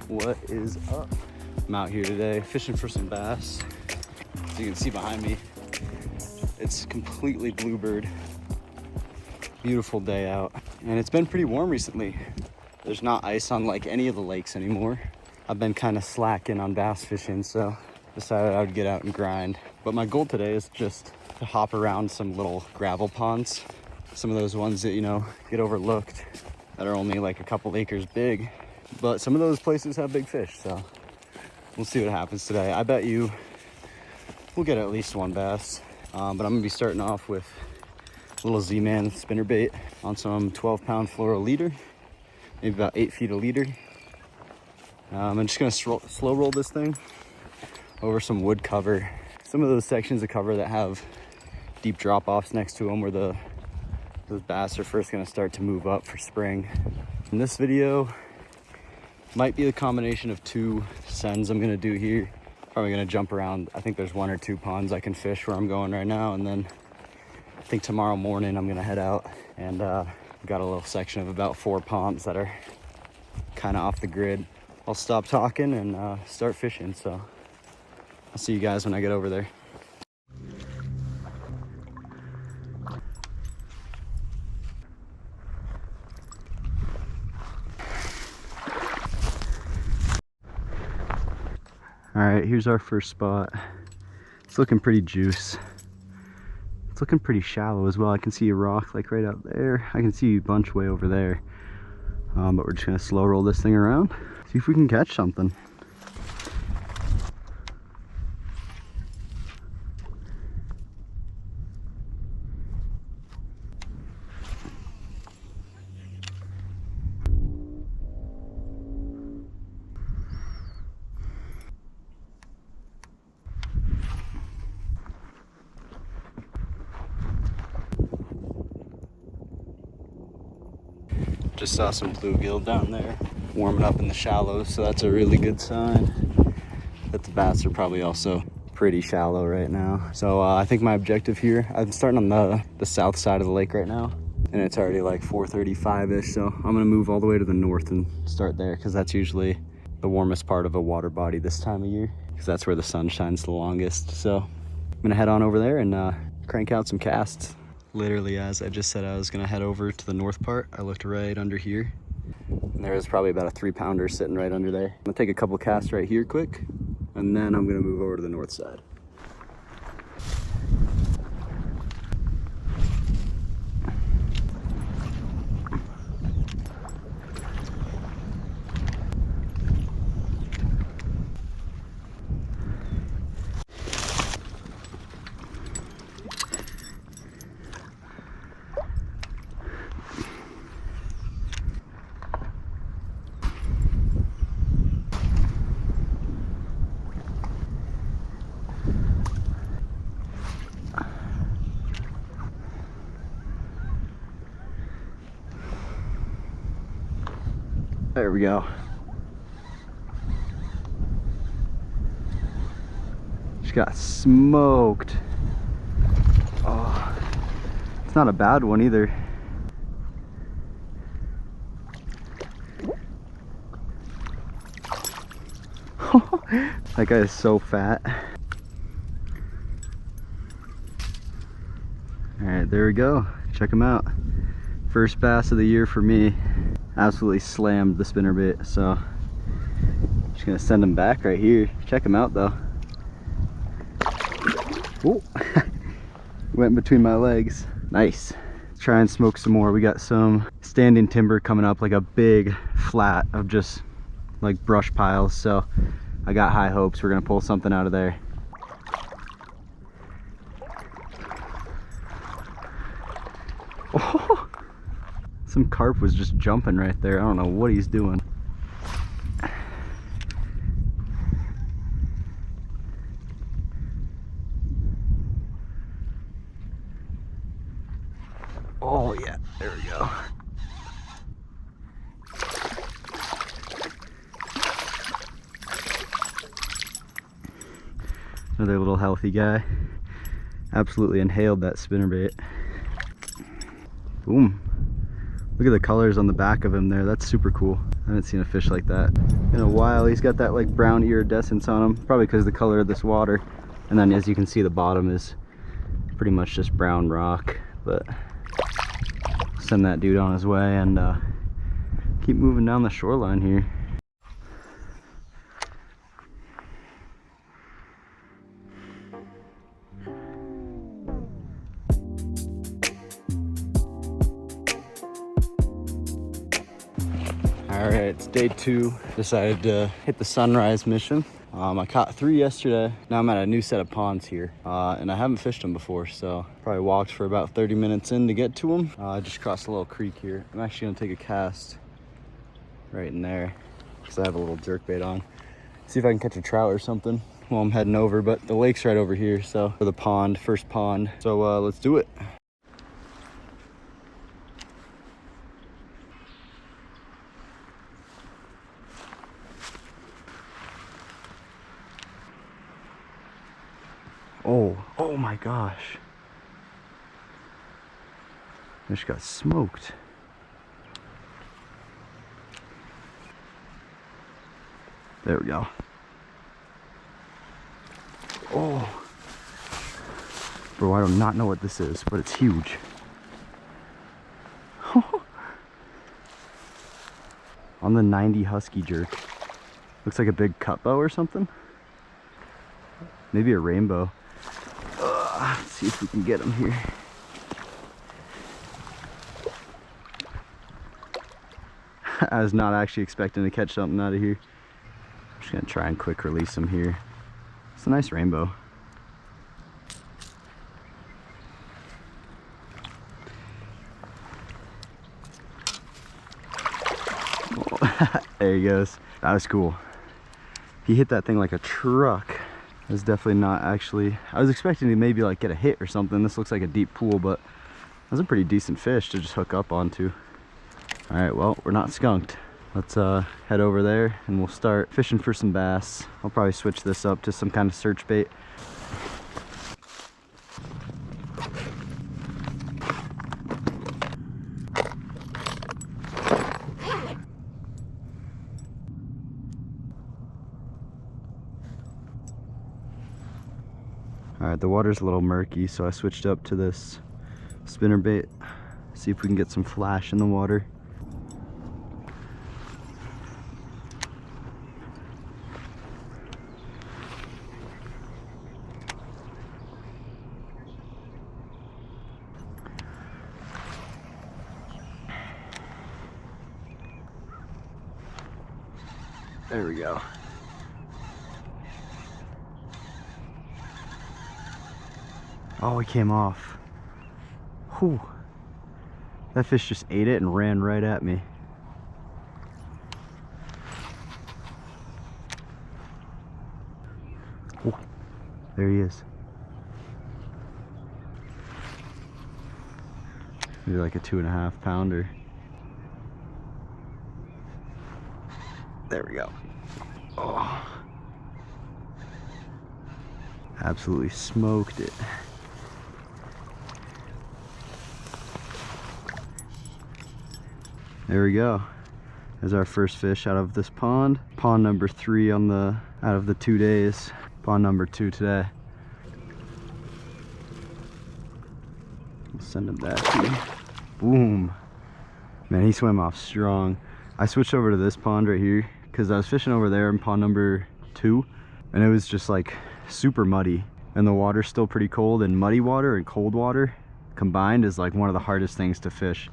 What is up? I'm out here today fishing for some bass. As you can see behind me, it's completely bluebird. Beautiful day out, and it's been pretty warm recently. There's not ice on like any of the lakes anymore. I've been kind of slacking on bass fishing, so decided I would get out and grind. But my goal today is just to hop around some little gravel ponds, some of those ones that, you know, get overlooked, that are only like a couple acres big. But some of those places have big fish, so we'll see what happens today. I bet you we'll get at least one bass. But I'm gonna be starting off with a little Z-Man spinnerbait on some 12-pound fluoro leader, maybe about 8 feet a leader. I'm just gonna slow roll this thing over some wood cover. Some of those sections of cover that have deep drop-offs next to them where those bass are first gonna start to move up for spring. In this video, might be the combination of two sends I'm gonna do here. Probably gonna jump around. I think there's 1 or 2 ponds I can fish where I'm going right now, and then I think tomorrow morning I'm gonna head out and got a little section of about 4 ponds that are kind of off the grid. I'll stop talking and start fishing, so I'll see you guys when I get over there. All right, here's our first spot. It's looking pretty juice. It's looking pretty shallow as well. I can see a rock like right out there. I can see a bunch way over there. But we're just gonna slow roll this thing around. See if we can catch something. Just saw some bluegill down there warming up in the shallows, so that's a really good sign that the bass are probably also pretty shallow right now. So I think my objective here, I'm starting on the south side of the lake right now, and it's already like 4:35-ish, so I'm gonna move all the way to the north and start there, because that's usually the warmest part of a water body this time of year, because that's where the sun shines the longest. So I'm gonna head on over there and crank out some casts. Literally, as I just said I was gonna head over to the north part, I looked right under here, and there was probably about a 3-pounder sitting right under there. I'm gonna take a couple casts right here quick, and then I'm gonna move over to the north side. There we go. Just got smoked. Oh, it's not a bad one either. That guy is so fat. All right, there we go. Check him out. First bass of the year for me. Absolutely slammed the spinnerbait, so just gonna send him back right here. Check him out though. Oh, went between my legs. Nice. Let's try and smoke some more. We got some standing timber coming up, like a big flat of just like brush piles, so I got high hopes we're gonna pull something out of there. Oh, some carp was just jumping right there. I don't know what he's doing. Oh yeah, there we go. Another little healthy guy. Absolutely inhaled that spinnerbait. Boom. Look at the colors on the back of him there. That's super cool. I haven't seen a fish like that in a while. He's got that like brown iridescence on him, probably because of the color of this water. And then as you can see, the bottom is pretty much just brown rock. But send that dude on his way and keep moving down the shoreline here. All right, it's day 2. Decided to hit the sunrise mission. I caught 3 yesterday. Now I'm at a new set of ponds here, and I haven't fished them before, so probably walked for about 30 minutes in to get to them. I just crossed a little creek here. I'm actually gonna take a cast right in there because I have a little jerkbait on. See if I can catch a trout or something while I'm heading over, but the lake's right over here, so for the pond, first pond. So let's do it. Oh my gosh. I just got smoked. There we go. Oh. Bro, I do not know what this is, but it's huge. On the 90 Husky jerk. Looks like a big cutbow or something. Maybe a rainbow. Let's see if we can get him here. I was not actually expecting to catch something out of here. I'm just gonna try and quick release him here. It's a nice rainbow. Oh, there he goes. That was cool. He hit that thing like a truck. That's definitely not actually, I was expecting to maybe like get a hit or something. This looks like a deep pool, but that's a pretty decent fish to just hook up onto. All right, well, we're not skunked. Let's head over there and we'll start fishing for some bass. I'll probably switch this up to some kind of search bait. All right, the water's a little murky, so I switched up to this spinnerbait. See if we can get some flash in the water. There we go. Oh, it came off. Whew. That fish just ate it and ran right at me. Oh, there he is. Maybe like a 2.5 pounder. There we go. Oh. Absolutely smoked it. There we go. There's our first fish out of this pond. Pond number 3 on the out of the 2 days. Pond number 2 today. We'll send him back here. Boom. Man, he swam off strong. I switched over to this pond right here because I was fishing over there in pond number 2 and it was just like super muddy and the water's still pretty cold, and muddy water and cold water combined is like one of the hardest things to fish.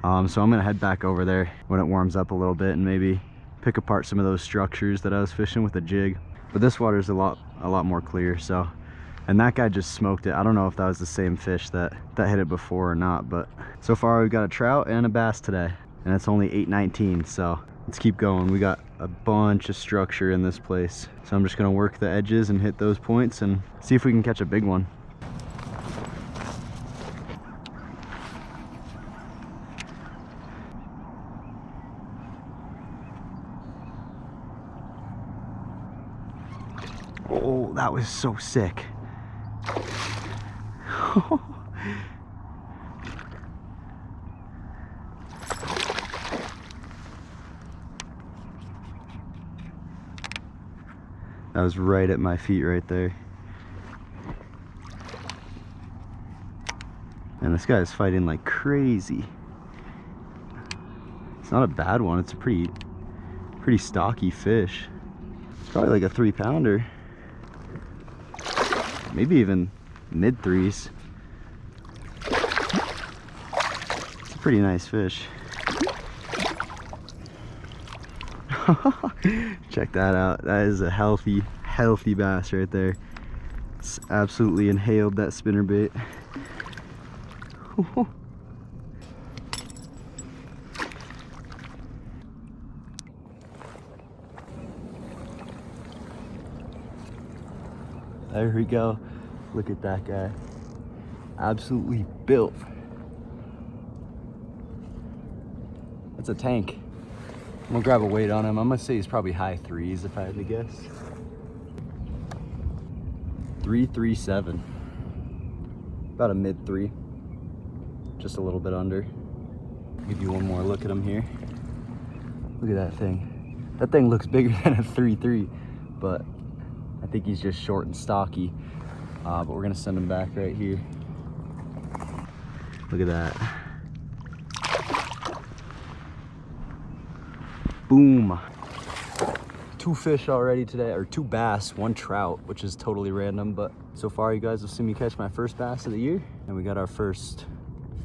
So I'm gonna head back over there when it warms up a little bit and maybe pick apart some of those structures that I was fishing with a jig. But this water is a lot more clear. So, and that guy just smoked it. I don't know if that was the same fish that hit it before or not, but so far we've got a trout and a bass today, and it's only 8:19. So let's keep going. We got a bunch of structure in this place, so I'm just gonna work the edges and hit those points and see if we can catch a big one. Oh, that was so sick. That was right at my feet right there. And this guy is fighting like crazy. It's not a bad one. It's a pretty stocky fish. It's probably like a 3-pounder. Maybe even mid 3s. It's a pretty nice fish. Check that out. That is a healthy bass right there. It's absolutely inhaled that spinnerbait. There we go. Look at that guy. Absolutely built. That's a tank. I'm gonna grab a weight on him. I'm gonna say he's probably high 3s if I had to guess. 337. About a mid 3. Just a little bit under. Give you one more look at him here. Look at that thing. That thing looks bigger than a 3.3, but I think he's just short and stocky. But we're gonna send him back right here. Look at that. Boom. 2 fish already today, or 2 bass, 1 trout, which is totally random, but so far you guys have seen me catch my first bass of the year, and we got our first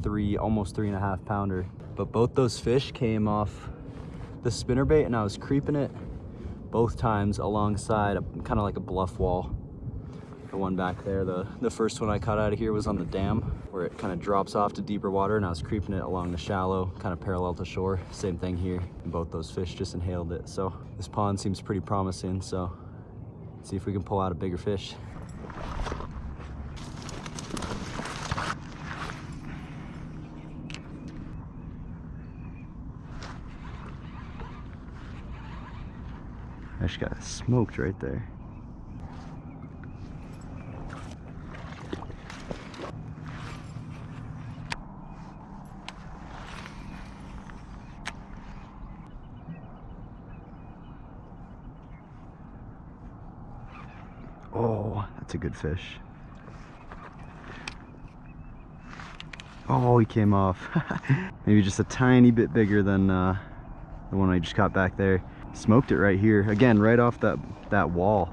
3, almost 3.5 pounder. But both those fish came off the spinnerbait, and I was creeping it both times alongside kind of like a bluff wall. The one back there, the first one I caught out of here was on the dam where it kind of drops off to deeper water, and I was creeping it along the shallow, kind of parallel to shore. Same thing here, and both those fish just inhaled it. So this pond seems pretty promising, so let's see if we can pull out a bigger fish. I just got smoked right there. Oh, that's a good fish. Oh, he came off. Maybe just a tiny bit bigger than the one I just caught back there. Smoked it right here. Again, right off that wall.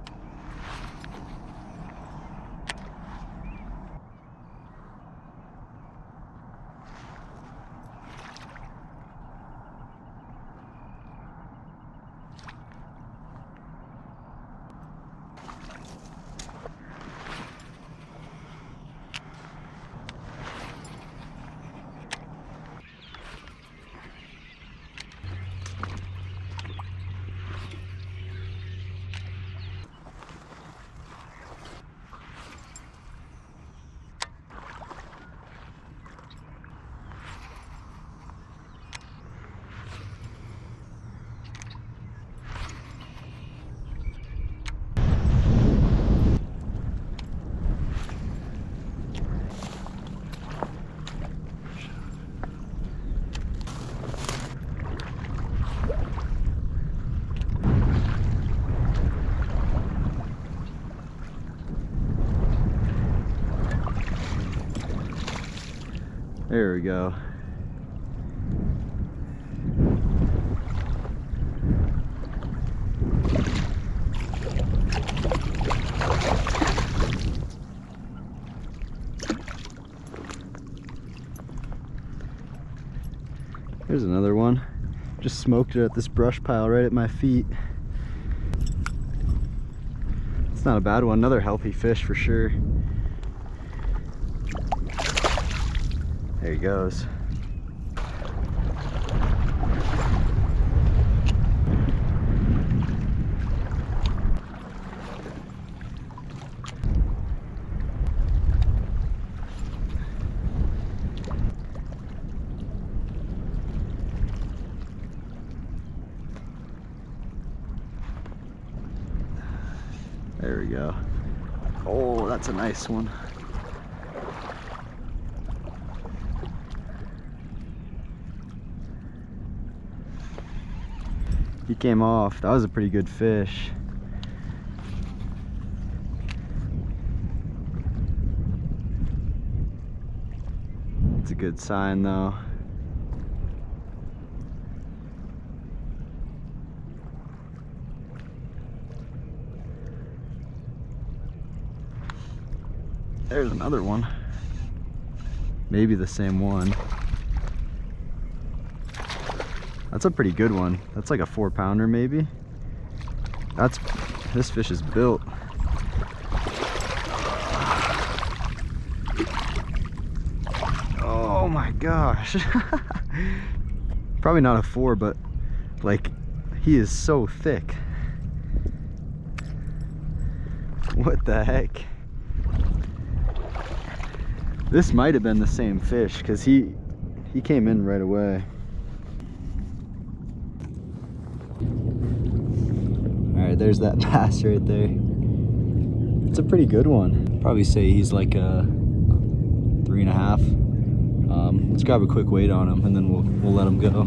There we go. There's another one. Just smoked it at this brush pile right at my feet. It's not a bad one. Another healthy fish for sure. There he goes. There we go. Oh, that's a nice one. He came off. That was a pretty good fish. That's a good sign though. There's another one. Maybe the same one. That's a pretty good one. That's like a 4-pounder maybe. This fish is built. Oh my gosh. Probably not a 4, but like he is so thick. What the heck? This might have been the same fish because he came in right away. All right, there's that bass right there. It's a pretty good one. Probably say he's like a 3.5. Let's grab a quick weight on him and then we'll let him go.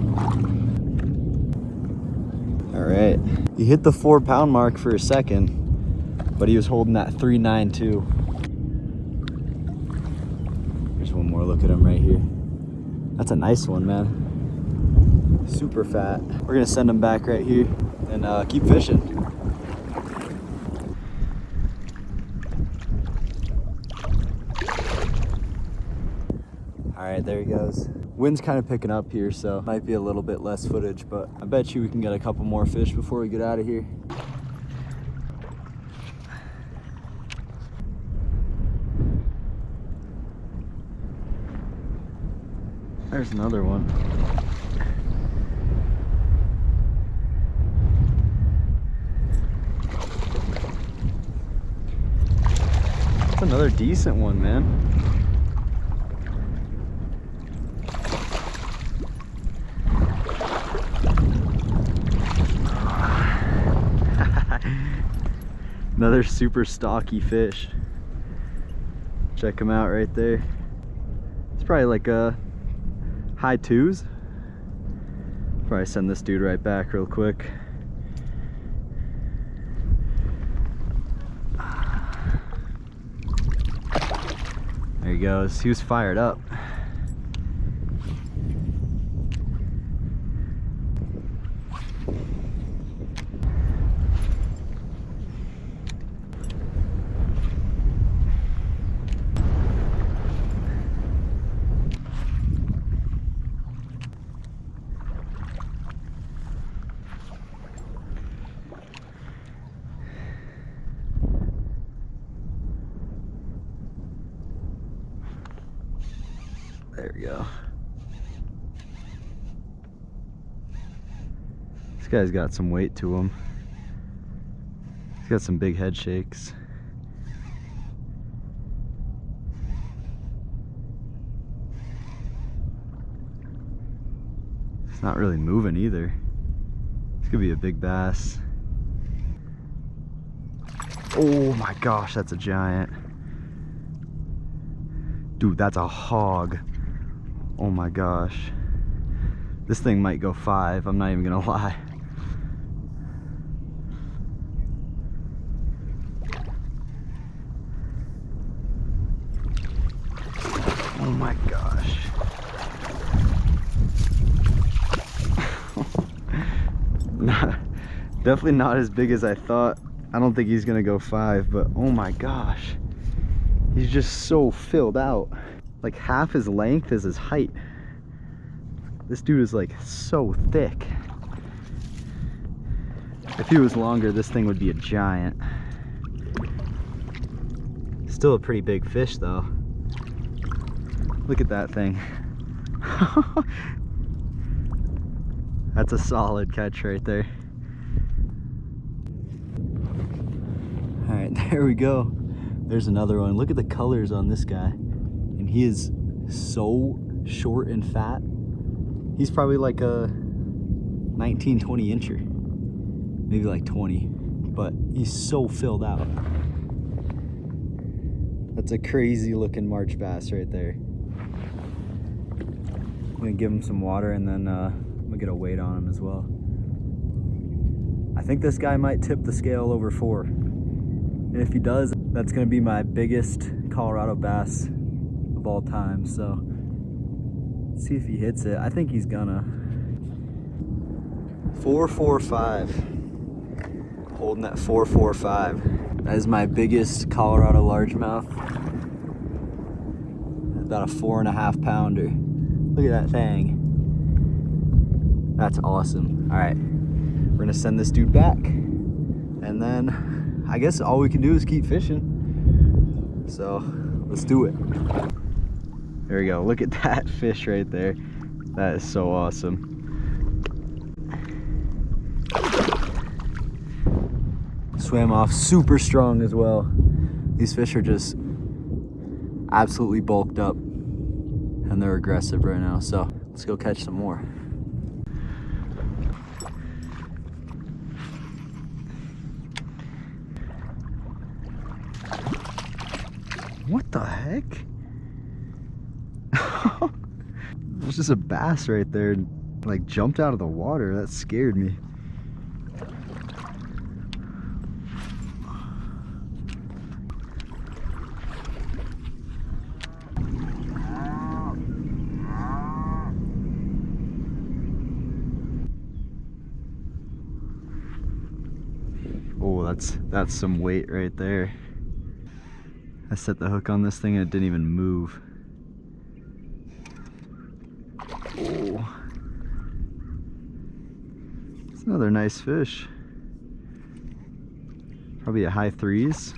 All right, he hit the 4-pound mark for a second, but he was holding that 3.92. There's one more look at him right here. That's a nice one, man. Super fat. We're gonna send him back right here and keep fishing. All right, there he goes. Wind's kind of picking up here, so might be a little bit less footage, but I bet you we can get a couple more fish before we get out of here. There's another one. That's another decent one, man. Another super stocky fish. Check him out right there. It's probably like a high 2s. Probably send this dude right back real quick. There he goes. He was fired up. There we go. This guy's got some weight to him. He's got some big head shakes. It's not really moving either. This could be a big bass. Oh my gosh, that's a giant. Dude, that's a hog. Oh my gosh. This thing might go 5, I'm not even gonna lie. Oh my gosh. Definitely not as big as I thought. I don't think he's gonna go 5, but oh my gosh. He's just so filled out. Like half his length is his height. This dude is like so thick. If he was longer, this thing would be a giant. Still a pretty big fish though. Look at that thing. That's a solid catch right there. All right, there we go. There's another one. Look at the colors on this guy. And he is so short and fat. He's probably like a 19, 20 incher. Maybe like 20, but he's so filled out. That's a crazy looking march bass right there. I'm gonna give him some water and then I'm gonna get a weight on him as well. I think this guy might tip the scale over 4. And if he does, that's gonna be my biggest Colorado bass of all time. So Let's see if he hits it. I think he's gonna. 445. Holding that 445. That is my biggest Colorado largemouth. About a 4.5 pounder. Look at that thing. That's awesome. All right, we're gonna send this dude back, and then I guess all we can do is keep fishing. So let's do it. There we go. Look at that fish right there. That is so awesome. Swam off super strong as well. These fish are just absolutely bulked up and they're aggressive right now. So let's go catch some more. What the heck? There's just a bass right there, like jumped out of the water. That scared me. Oh, that's some weight right there. I set the hook on this thing and it didn't even move. Oh, it's another nice fish. Probably a high 3s.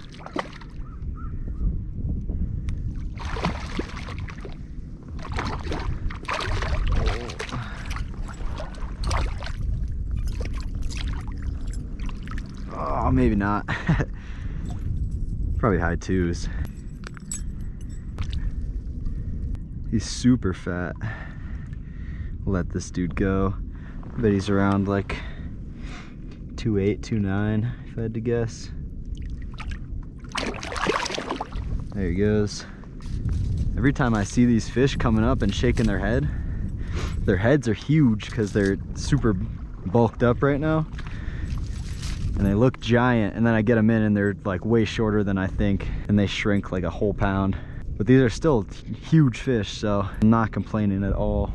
Oh, maybe not. Probably high 2s. He's super fat. Let this dude go. I bet he's around like 2.8, 2.9 if I had to guess. There he goes. Every time I see these fish coming up and shaking their heads are huge because they're super bulked up right now. And they look giant, and then I get them in and they're like way shorter than I think, and they shrink like a whole pound. But these are still huge fish, so I'm not complaining at all.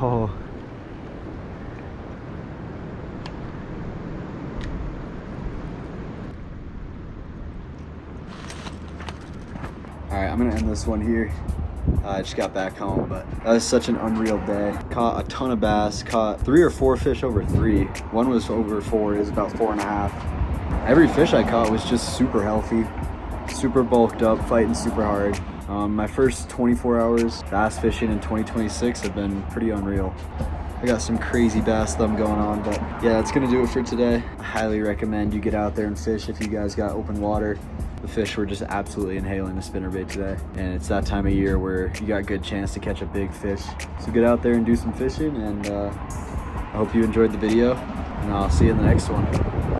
Oh. Alright, I'm gonna end this one here. I just got back home, but that was such an unreal day. Caught a ton of bass, caught 3 or 4 fish over 3. One was over 4, it was about 4.5. Every fish I caught was just super healthy, super bulked up, fighting super hard. My first 24 hours bass fishing in 2026 have been pretty unreal. I got some crazy bass thumb going on, but yeah, that's gonna do it for today. I highly recommend you get out there and fish if you guys got open water. The fish were just absolutely inhaling the spinnerbait today, and it's that time of year where you got a good chance to catch a big fish. So get out there and do some fishing, and I hope you enjoyed the video, and I'll see you in the next one.